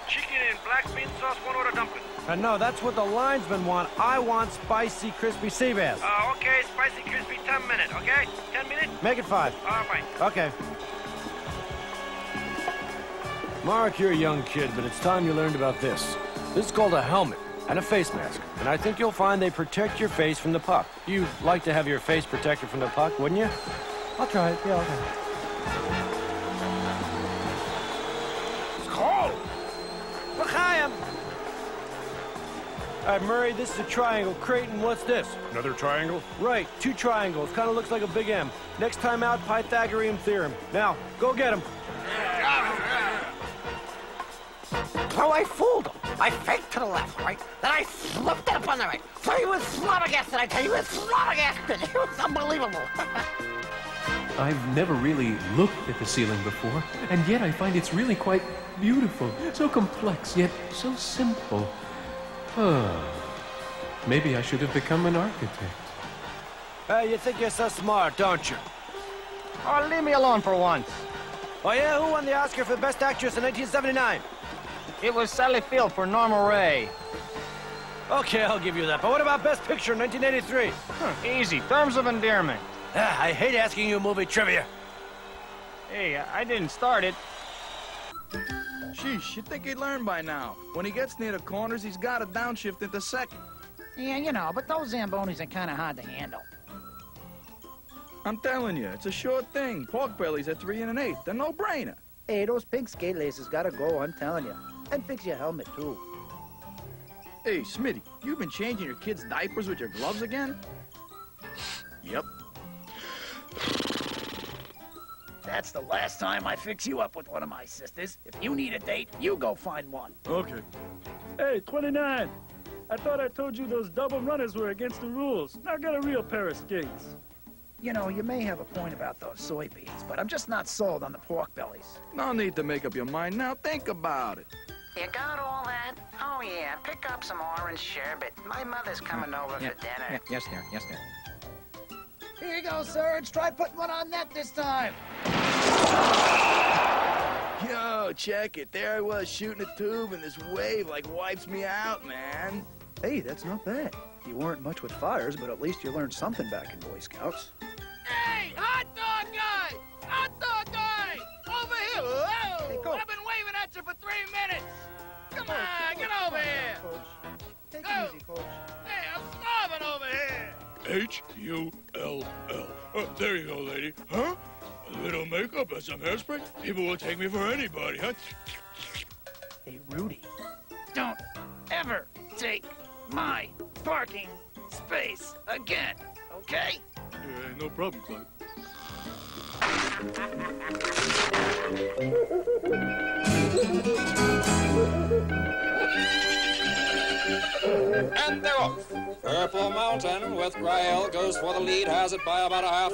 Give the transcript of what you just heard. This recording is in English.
chicken and black bean sauce, one order dumpling. No, that's what the linesmen want. I want spicy, crispy sea bass. Okay, spicy, crispy, 10 minutes, okay? 10 minutes? Make it 5. Fine. Okay. Mark, you're a young kid, but it's time you learned about this. This is called a helmet and a face mask, and I think you'll find they protect your face from the puck. You'd like to have your face protected from the puck, wouldn't you? I'll try it. Yeah, okay. It's cold. L'chaim. All right, Murray, this is a triangle. Creighton, what's this? Another triangle? Right, 2 triangles. Kind of looks like a big M. Next time out, Pythagorean theorem. Now, go get him. So I fooled him. I faked to the left, right? Then I flipped it up on the right. So he was flabbergasted, I tell you, he was flabbergasted. It was unbelievable. I've never really looked at the ceiling before, and yet I find it's really quite beautiful. So complex, yet so simple. Maybe I should have become an architect. Hey, you think you're so smart, don't you? Oh, leave me alone for once. Oh, yeah? Who won the Oscar for Best Actress in 1979? It was Sally Field for Norma Ray. Okay, I'll give you that. But what about Best Picture in 1983? Easy. Terms of endearment. I hate asking you movie trivia. Hey, I didn't start it. Sheesh, you'd think he'd learn by now. When he gets near the corners, he's got to downshift into second. Yeah, you know, but those Zambonis are kind of hard to handle. I'm telling you, it's a sure thing. Pork bellies at 3 1/8. They're no-brainer. Hey, those pink skate laces gotta go, I'm telling you. And fix your helmet, too. Hey, Smitty, you've been changing your kids' diapers with your gloves again? Yep. That's the last time I fix you up with one of my sisters. If you need a date, you go find one. Okay. Hey, 29. I thought I told you those double runners were against the rules. Now get a real pair of skates. You know, you may have a point about those soybeans, but I'm just not sold on the pork bellies. No need to make up your mind now. Think about it. You got all that? Oh, yeah. Pick up some orange sherbet. My mother's coming over for dinner. Yes, dear. Yes, dear. Here you go, Serge. Try putting one on net this time. Yo, check it. There I was shooting a tube, and this wave, like, wipes me out, man. Hey, that's not bad. You weren't much with fires, but at least you learned something back in Boy Scouts. Hey, hot dog guy! Hot dog guy! Over here! Whoa! Hey, Coach. I've been waving at you for 3 minutes! Come on, get over here! Coach. Take it Go. easy, Coach. Hey, I'm starving over here! H-U-L-L. There you go, lady. Huh? A little makeup and some hairspray? People will take me for anybody, huh? Hey, Rudy, don't ever take my parking space again, okay? Yeah, no problem, Clyde. And they're off. Purple Mountain with Grail goes for the lead, has it by about a half.